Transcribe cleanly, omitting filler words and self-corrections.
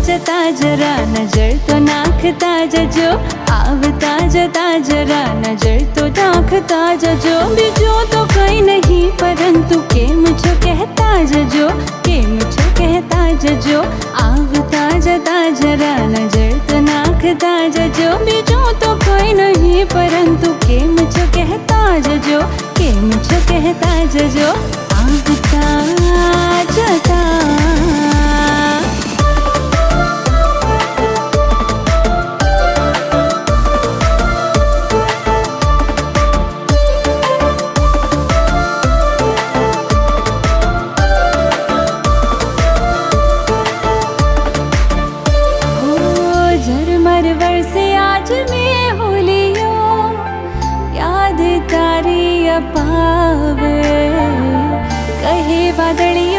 जता जरा नजर तो नाखता जजो, आवता जता जरा नजर तो नाखता जजो। बीजो तो कहीं नहीं परंतु के मुझे कहता जजो, के मुझे कहता जजो। आवता जता जरा नजर तो नाखता जजो। बीजो तो कोई नहीं परंतु के मुझे कहता जजो, के मुझे कहता जजो। आवता जता से आज में होलियो याद तारी अपावे, कहे वादड़ी